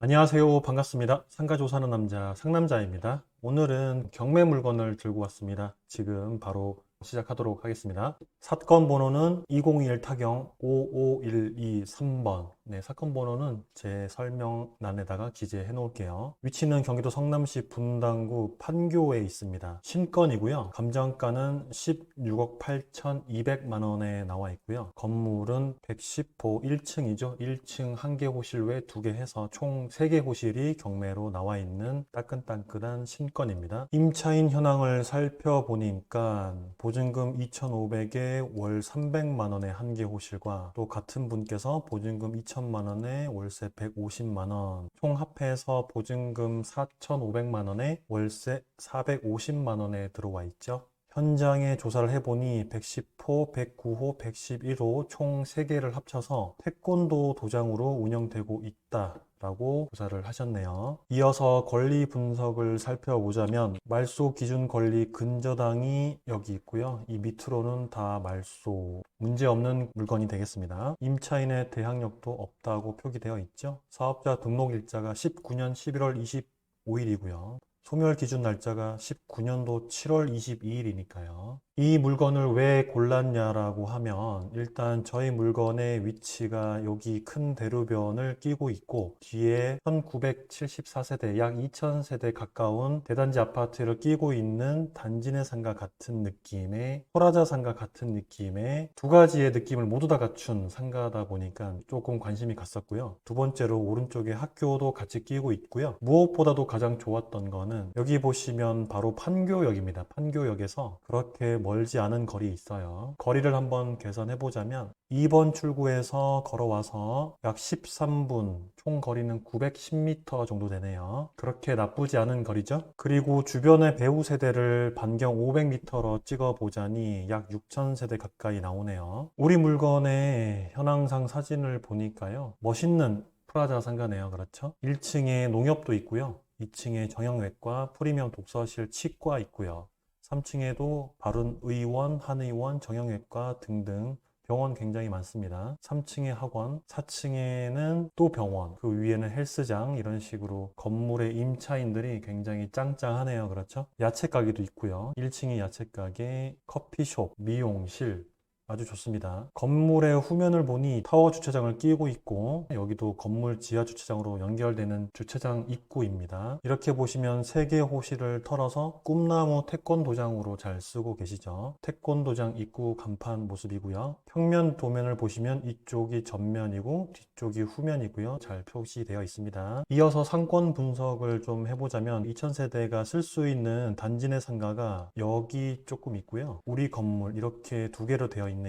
안녕하세요. 반갑습니다. 상가조 사는 남자 상남자입니다. 오늘은 경매 물건을 들고 왔습니다. 지금 바로 시작하도록 하겠습니다. 사건 번호는 2021 타경 55123번. 네, 사건 번호는 제 설명란에다가 기재해 놓을게요. 위치는 경기도 성남시 분당구 판교에 있습니다. 신건이고요. 감정가는 16억 8,200만 원에 나와 있고요. 건물은 110호 1층이죠. 1층 1개 호실 외 2개 해서 총 3개 호실이 경매로 나와 있는 따끈따끈한 신건입니다. 임차인 현황을 살펴보니까 보증금 2,500에 월 300만 원의 1개 호실과 또 같은 분께서 보증금 2천만 원에 월세 150만 원, 총 합해서 보증금 4,500만 원에 월세 450만 원에 들어와 있죠. 현장에 조사를 해보니 110호, 109호, 111호 총 3개를 합쳐서 태권도 도장으로 운영되고 있다라고 조사를 하셨네요. 이어서 권리 분석을 살펴보자면 말소 기준 권리 근저당이 여기 있고요. 이 밑으로는 다 말소, 문제없는 물건이 되겠습니다. 임차인의 대항력도 없다고 표기되어 있죠. 사업자 등록 일자가 19년 11월 25일이고요. 소멸 기준 날짜가 19년도 7월 22일이니까요. 이 물건을 왜 골랐냐라고 하면 일단 저희 물건의 위치가 여기 큰 대로변을 끼고 있고 뒤에 1974세대 약 2000세대 가까운 대단지 아파트를 끼고 있는 단지내 상가 같은 느낌의 소라자 상가 같은 느낌의 두 가지의 느낌을 모두 다 갖춘 상가다 보니까 조금 관심이 갔었고요. 두 번째로 오른쪽에 학교도 같이 끼고 있고요. 무엇보다도 가장 좋았던 거는 여기 보시면 바로 판교역입니다. 판교역에서 그렇게 멀지 않은 거리에 있어요. 거리를 한번 계산해 보자면 2번 출구에서 걸어와서 약 13분, 총 거리는 910m 정도 되네요. 그렇게 나쁘지 않은 거리죠. 그리고 주변의 배후 세대를 반경 500m로 찍어 보자니 약 6000세대 가까이 나오네요. 우리 물건의 현황상 사진을 보니까요. 멋있는 프라자 상가네요. 그렇죠? 1층에 농협도 있고요. 2층에 정형외과, 프리미엄 독서실, 치과 있고요. 3층에도 바른의원, 한의원, 정형외과 등등 병원 굉장히 많습니다. 3층에 학원, 4층에는 또 병원, 그 위에는 헬스장 이런 식으로 건물의 임차인들이 굉장히 짱짱하네요. 그렇죠? 야채 가게도 있고요. 1층이 야채 가게, 커피숍, 미용실, 아주 좋습니다. 건물의 후면을 보니 타워 주차장을 끼고 있고 여기도 건물 지하 주차장으로 연결되는 주차장 입구입니다. 이렇게 보시면 3개 호실을 털어서 꿈나무 태권도장으로 잘 쓰고 계시죠. 태권도장 입구 간판 모습이고요. 평면 도면을 보시면 이쪽이 전면이고 뒤쪽이 후면이고요. 잘 표시되어 있습니다. 이어서 상권 분석을 좀 해보자면 2000세대가 쓸 수 있는 단지 내 상가가 여기 조금 있고요. 우리 건물 이렇게 2개로 되어 있네요.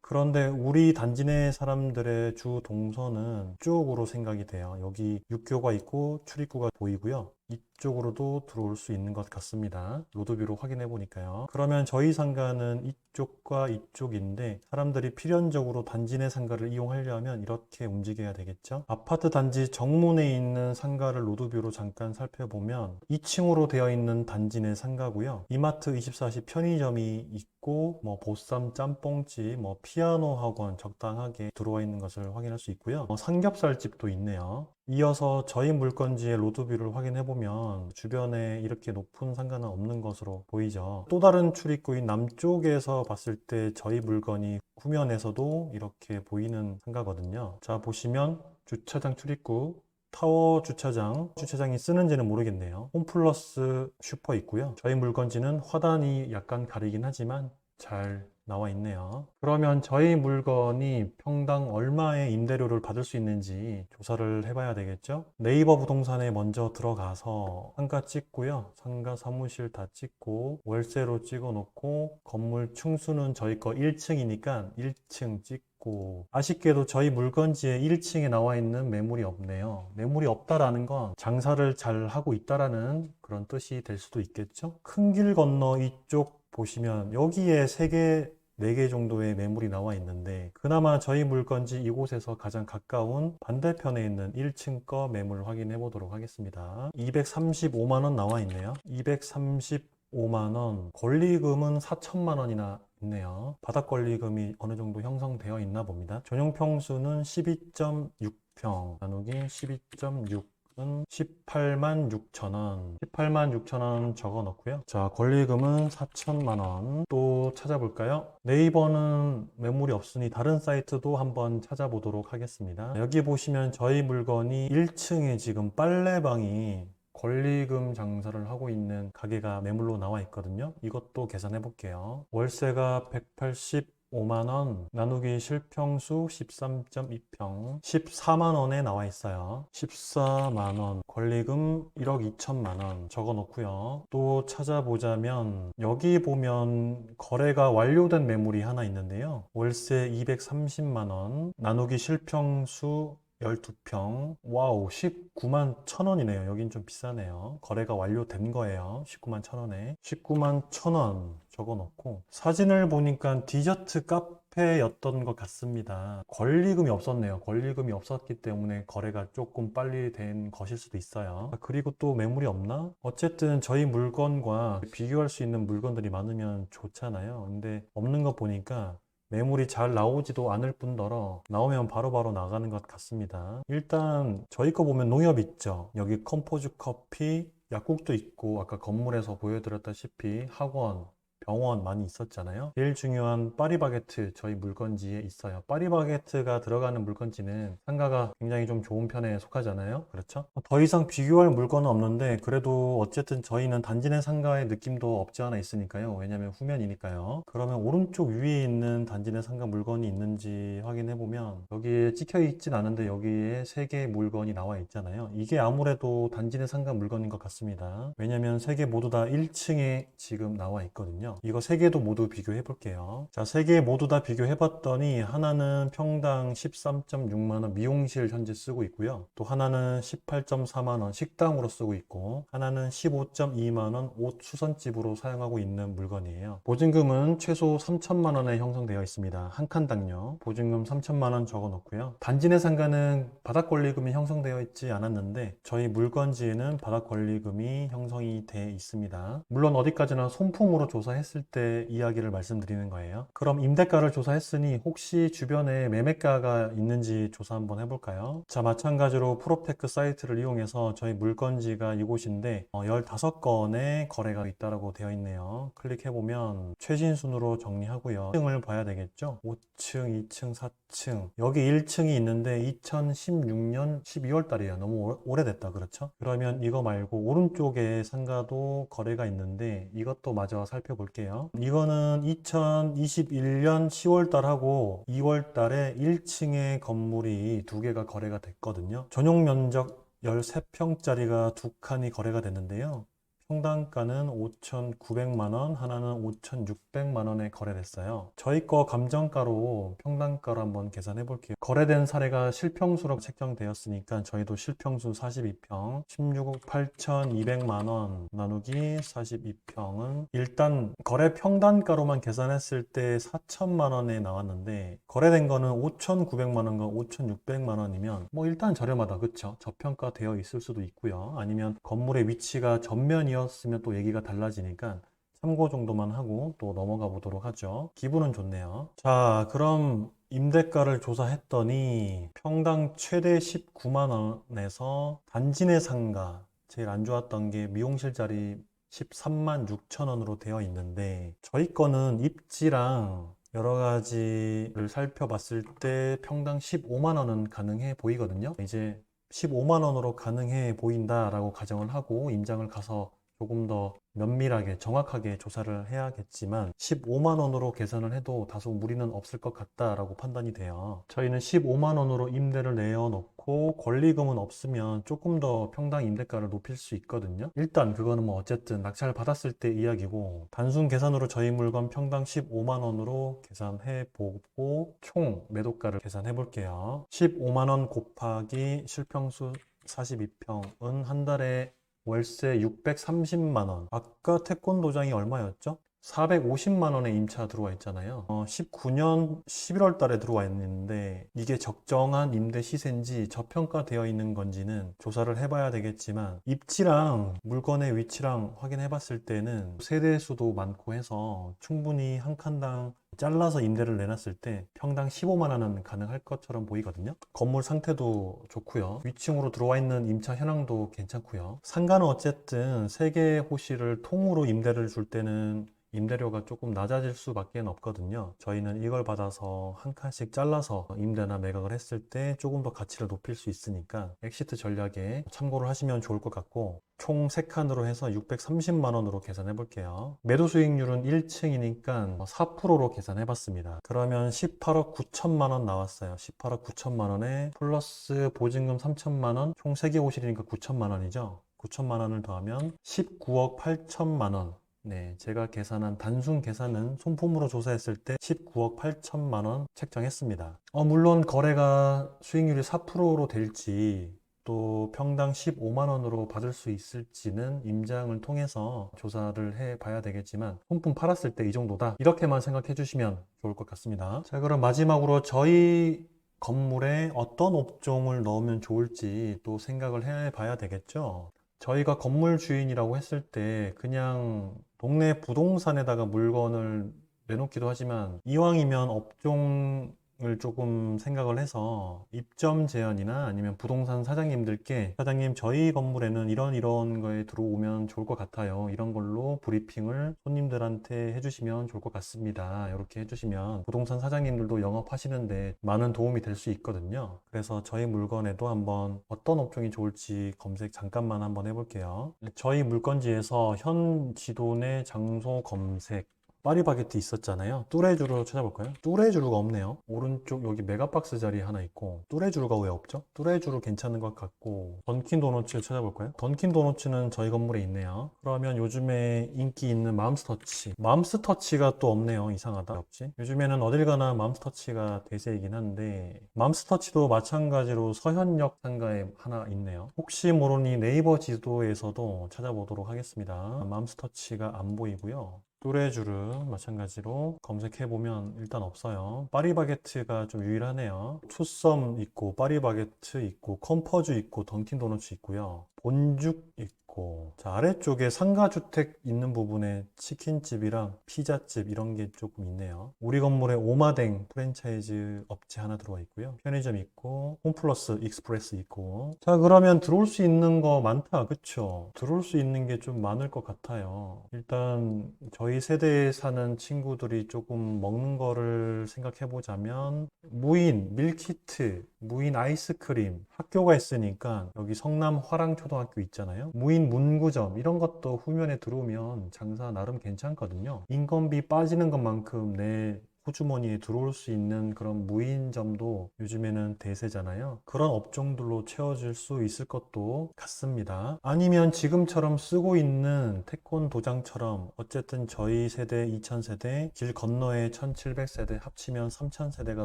그런데 우리 단지 내 사람들의 주 동선은 이쪽으로 생각이 돼요. 여기 육교가 있고 출입구가 보이고요. 이쪽으로도 들어올 수 있는 것 같습니다. 로드뷰로 확인해 보니까요. 그러면 저희 상가는 이쪽과 이쪽인데 사람들이 필연적으로 단지 내 상가를 이용하려면 이렇게 움직여야 되겠죠. 아파트 단지 정문에 있는 상가를 로드뷰로 잠깐 살펴보면 2층으로 되어 있는 단지 내 상가고요. 이마트 24시 편의점이 있고 보쌈 짬뽕집, 피아노 학원 적당하게 들어와 있는 것을 확인할 수 있고요. 삼겹살집도 있네요. 이어서 저희 물건지의 로드뷰를 확인해 보면 주변에 이렇게 높은 상가는 없는 것으로 보이죠. 또 다른 출입구인 남쪽에서 봤을 때 저희 물건이 후면에서도 이렇게 보이는 상가거든요. 자, 보시면 주차장 출입구 타워 주차장이 쓰는지는 모르겠네요. 홈플러스 슈퍼 있고요. 저희 물건지는 화단이 약간 가리긴 하지만 잘 나와 있네요. 그러면 저희 물건이 평당 얼마의 임대료를 받을 수 있는지 조사를 해봐야 되겠죠? 네이버 부동산에 먼저 들어가서 상가 찍고요. 상가 사무실 다 찍고 월세로 찍어 놓고 건물 층수는 저희 거 1층이니까 1층 찍고 아쉽게도 저희 물건지에 1층에 나와 있는 매물이 없네요. 매물이 없다라는 건 장사를 잘 하고 있다라는 그런 뜻이 될 수도 있겠죠? 큰 길 건너 이쪽 보시면 여기에 3개, 4개 정도의 매물이 나와 있는데 그나마 저희 물건지 이곳에서 가장 가까운 반대편에 있는 1층 거 매물 확인해 보도록 하겠습니다. 235만 원 나와 있네요. 235만 원. 권리금은 4천만 원이나 있네요. 바닥 권리금이 어느 정도 형성되어 있나 봅니다. 전용 평수는 12.6평 나누기 12.6 은 18만 6천 원. 18만 6천 원 적어 넣고요. 자, 권리금은 4천만 원. 또 찾아볼까요? 네이버는 매물이 없으니 다른 사이트도 한번 찾아보도록 하겠습니다. 여기 보시면 저희 물건이 1층에 지금 빨래방이 권리금 장사를 하고 있는 가게가 매물로 나와 있거든요. 이것도 계산해 볼게요. 월세가 185만 원, 나누기 실평수 13.2평, 14만 원에 나와 있어요. 14만 원, 권리금 1억 2천만 원 적어 놓고요. 또 찾아보자면 여기 보면 거래가 완료된 매물이 하나 있는데요. 월세 230만 원, 나누기 실평수 12평. 와우, 19만 1천 원이네요. 여긴 좀 비싸네요. 거래가 완료된 거예요. 19만 1천 원에. 19만 1천 원 적어 놓고, 사진을 보니까 디저트 카페였던 것 같습니다. 권리금이 없었네요. 권리금이 없었기 때문에 거래가 조금 빨리 된 것일 수도 있어요. 그리고 또 매물이 없나? 어쨌든 저희 물건과 비교할 수 있는 물건들이 많으면 좋잖아요. 근데 없는 거 보니까 매물이 잘 나오지도 않을 뿐더러 나오면 바로바로 나가는 것 같습니다. 일단 저희 거 보면 농협 있죠. 여기 컴포즈 커피, 약국도 있고 아까 건물에서 보여드렸다시피 학원, 병원 많이 있었잖아요. 제일 중요한 파리바게트 저희 물건지에 있어요. 파리바게트가 들어가는 물건지는 상가가 굉장히 좀 좋은 편에 속하잖아요. 그렇죠? 더 이상 비교할 물건은 없는데 그래도 어쨌든 저희는 단지 내 상가의 느낌도 없지 않아 있으니까요. 왜냐면 후면이니까요. 그러면 오른쪽 위에 있는 단지 내 상가 물건이 있는지 확인해 보면 여기에 찍혀 있진 않은데 여기에 3개의 물건이 나와 있잖아요. 이게 아무래도 단지 내 상가 물건인 것 같습니다. 왜냐면 3개 모두 다 1층에 지금 나와 있거든요. 이거 3개도 모두 비교해 볼게요. 자, 3개 모두 다 비교해 봤더니 하나는 평당 13.6만 원 미용실 현재 쓰고 있고요. 또 하나는 18.4만 원 식당으로 쓰고 있고, 하나는 15.2만 원 옷 수선집으로 사용하고 있는 물건이에요. 보증금은 최소 3천만 원에 형성되어 있습니다. 한 칸당요. 보증금 3천만 원 적어 놓고요. 단지 내 상가는 바닥 권리금이 형성되어 있지 않았는데 저희 물건지에는 바닥 권리금이 형성이 돼 있습니다. 물론 어디까지나 손품으로 조사했을 때 이야기를 말씀드리는 거예요. 그럼 임대가를 조사했으니 혹시 주변에 매매가가 있는지 조사 한번 해볼까요? 자, 마찬가지로 프로테크 사이트를 이용해서 저희 물건지가 이곳인데 15건의 거래가 있다고 되어 있네요. 클릭해보면 최신 순으로 정리하고요. 5층을 봐야 되겠죠? 5층, 2층, 4층. 여기 1층이 있는데 2016년 12월 달이에요. 너무 오래됐다. 그렇죠? 그러면 이거 말고 오른쪽에 상가도 거래가 있는데 이것도 마저 살펴볼게요. 이거는 2021년 10월 달하고 2월 달에 1층의 건물이 2개가 거래가 됐거든요. 전용 면적 13평짜리가 2칸이 거래가 됐는데요. 평당가는 5,900만 원, 하나는 5,600만 원에 거래됐어요. 저희 거 감정가로 평당가로 한번 계산해 볼게요. 거래된 사례가 실평수로 책정되었으니까 저희도 실평수 42평, 16억 8,200만 원 나누기 42평은 일단 거래 평단가로만 계산했을 때 4천만 원에 나왔는데 거래된 거는 5,900만 원과 5,600만 원이면 뭐 일단 저렴하다. 그쵸? 저평가되어 있을 수도 있고요. 아니면 건물의 위치가 전면이었으면 또 얘기가 달라지니까 참고 정도만 하고 또 넘어가 보도록 하죠. 기분은 좋네요. 자, 그럼 임대가를 조사했더니 평당 최대 19만 원에서 단지 내 상가 제일 안 좋았던 게 미용실 자리 13만 6천 원으로 되어 있는데 저희 거는 입지랑 여러 가지를 살펴봤을 때 평당 15만 원은 가능해 보이거든요. 이제 15만 원으로 가능해 보인다라고 가정을 하고 임장을 가서 조금 더 면밀하게 정확하게 조사를 해야겠지만 15만 원으로 계산을 해도 다소 무리는 없을 것 같다라고 판단이 돼요. 저희는 15만 원으로 임대를 내어놓고 권리금은 없으면 조금 더 평당 임대가를 높일 수 있거든요. 일단 그거는 뭐 어쨌든 낙찰 받았을 때 이야기고 단순 계산으로 저희 물건 평당 15만 원으로 계산해 보고 총 매도가를 계산해 볼게요. 15만 원 곱하기 실평수 42평은 한 달에 월세 630만 원. 아까 태권도장이 얼마였죠? 450만 원의 임차 들어와 있잖아요. 19년 11월 달에 들어와 있는데 이게 적정한 임대 시세인지 저평가되어 있는 건지는 조사를 해봐야 되겠지만 입지랑 물건의 위치랑 확인해 봤을 때는 세대 수도 많고 해서 충분히 한 칸당 잘라서 임대를 내놨을 때 평당 15만 원은 가능할 것처럼 보이거든요. 건물 상태도 좋고요. 위층으로 들어와 있는 임차 현황도 괜찮고요. 상가는 어쨌든 3개 호실을 통으로 임대를 줄 때는 임대료가 조금 낮아질 수밖에 없거든요. 저희는 이걸 받아서 한 칸씩 잘라서 임대나 매각을 했을 때 조금 더 가치를 높일 수 있으니까 엑시트 전략에 참고를 하시면 좋을 것 같고, 총 3칸으로 해서 630만 원으로 계산해 볼게요. 매도 수익률은 1층이니까 4%로 계산해 봤습니다. 그러면 18억 9천만 원 나왔어요. 18억 9천만 원에 플러스 보증금 3천만 원, 총 3개 호실이니까 9천만 원이죠. 9천만 원을 더하면 19억 8천만 원. 네, 제가 계산한 단순 계산은 손품으로 조사했을 때 19억 8천만 원 책정했습니다. 물론 거래가 수익률이 4%로 될지 또 평당 15만 원으로 받을 수 있을지는 임장을 통해서 조사를 해 봐야 되겠지만 손품 팔았을 때 이 정도다, 이렇게만 생각해 주시면 좋을 것 같습니다. 자, 그럼 마지막으로 저희 건물에 어떤 업종을 넣으면 좋을지 또 생각을 해 봐야 되겠죠. 저희가 건물 주인이라고 했을 때 그냥 동네 부동산에다가 물건을 내놓기도 하지만 이왕이면 업종을 조금 생각을 해서 입점 제한이나 아니면 부동산 사장님들께 사장님 저희 건물에는 이런 거에 들어오면 좋을 것 같아요, 이런 걸로 브리핑을 손님들한테 해주시면 좋을 것 같습니다, 이렇게 해주시면 부동산 사장님들도 영업하시는데 많은 도움이 될 수 있거든요. 그래서 저희 물건에도 한번 어떤 업종이 좋을지 검색 잠깐만 한번 해볼게요. 저희 물건지에서 현 지도 내 장소 검색, 파리바게트 있었잖아요. 뚜레쥬르 찾아볼까요? 뚜레쥬르가 없네요. 오른쪽 여기 메가박스 자리 하나 있고, 뚜레쥬르가 왜 없죠? 뚜레쥬르 괜찮은 것 같고, 던킨 도너츠 찾아볼까요? 던킨 도너츠는 저희 건물에 있네요. 그러면 요즘에 인기 있는 맘스터치, 맘스터치가 또 없네요. 이상하다. 없지? 요즘에는 어딜 가나 맘스터치가 대세이긴 한데 맘스터치도 마찬가지로 서현역 상가에 하나 있네요. 혹시 모르니 네이버 지도에서도 찾아보도록 하겠습니다. 맘스터치가 안 보이고요. 뚜레쥬르 마찬가지로 검색해보면 일단 없어요. 파리바게트가 좀 유일하네요. 투썸 있고, 파리바게트 있고, 컴퍼주 있고, 던킨도너츠 있고요. 본죽 있고, 자, 아래쪽에 상가주택 있는 부분에 치킨집이랑 피자집 이런 게 조금 있네요. 우리 건물에 오마댕 프랜차이즈 업체 하나 들어와 있고요. 편의점 있고, 홈플러스 익스프레스 있고. 자, 그러면 들어올 수 있는 거 많다, 그쵸? 들어올 수 있는 게 좀 많을 것 같아요. 일단 저희 세대에 사는 친구들이 조금 먹는 거를 생각해 보자면 무인 밀키트, 무인 아이스크림, 학교가 있으니까 여기 성남 화랑초등학교 있잖아요. 무인 문구점 이런 것도 후면에 들어오면 장사 나름 괜찮거든요. 인건비 빠지는 것만큼 내 호주머니에 들어올 수 있는 그런 무인점도 요즘에는 대세잖아요. 그런 업종들로 채워질 수 있을 것도 같습니다. 아니면 지금처럼 쓰고 있는 태권 도장처럼 어쨌든 저희 세대 2000세대, 길 건너에 1700세대 합치면 3000세대가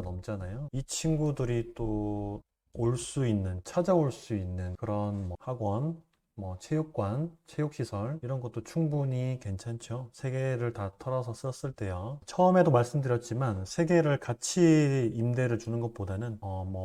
넘잖아요. 이 친구들이 또 올 수 있는, 찾아올 수 있는 그런 학원, 체육관, 체육시설 이런 것도 충분히 괜찮죠. 세 개를 다 털어서 썼을 때요. 처음에도 말씀드렸지만 세 개를 같이 임대를 주는 것보다는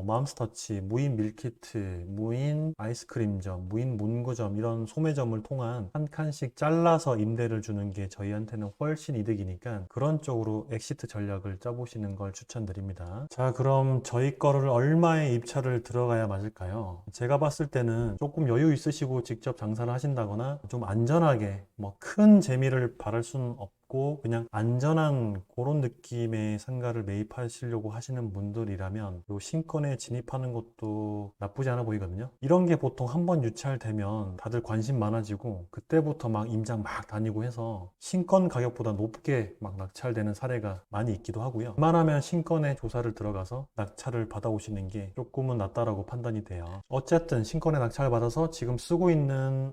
맘스터치, 무인 밀키트, 무인 아이스크림점, 무인 문구점 이런 소매점을 통한 한 칸씩 잘라서 임대를 주는 게 저희한테는 훨씬 이득이니까 그런 쪽으로 엑시트 전략을 짜보시는 걸 추천드립니다. 자, 그럼 저희 거를 얼마의 입찰을 들어가야 맞을까요? 제가 봤을 때는 조금 여유 있으시고 직접 장사를 하신다거나 좀 안전하게 큰 재미를 바랄 수는 없고 그냥 안전한 그런 느낌의 상가를 매입하시려고 하시는 분들이라면 요 신권에 진입하는 것도 나쁘지 않아 보이거든요. 이런 게 보통 한번 유찰되면 다들 관심 많아지고 그때부터 막 임장 막 다니고 해서 신권 가격보다 높게 막 낙찰되는 사례가 많이 있기도 하고요. 웬만하면 신권에 조사를 들어가서 낙찰을 받아오시는 게 조금은 낫다라고 판단이 돼요. 어쨌든 신권에 낙찰을 받아서 지금 쓰고 있는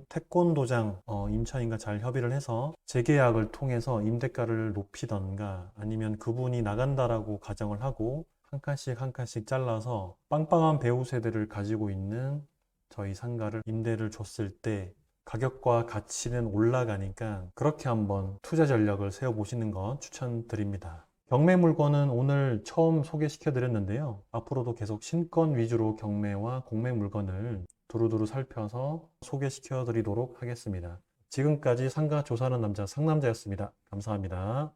태권도장 임차인과 잘 협의를 해서 재계약을 통해서 임대가를 높이던가 아니면 그분이 나간다라고 가정을 하고 한 칸씩 한 칸씩 잘라서 빵빵한 배우 세대를 가지고 있는 저희 상가를 임대를 줬을 때 가격과 가치는 올라가니까 그렇게 한번 투자 전략을 세워보시는 건 추천드립니다. 경매 물건은 오늘 처음 소개시켜 드렸는데요. 앞으로도 계속 신권 위주로 경매와 공매 물건을 두루두루 살펴서 소개시켜 드리도록 하겠습니다. 지금까지 상가 조사하는 남자 상남자였습니다. 감사합니다.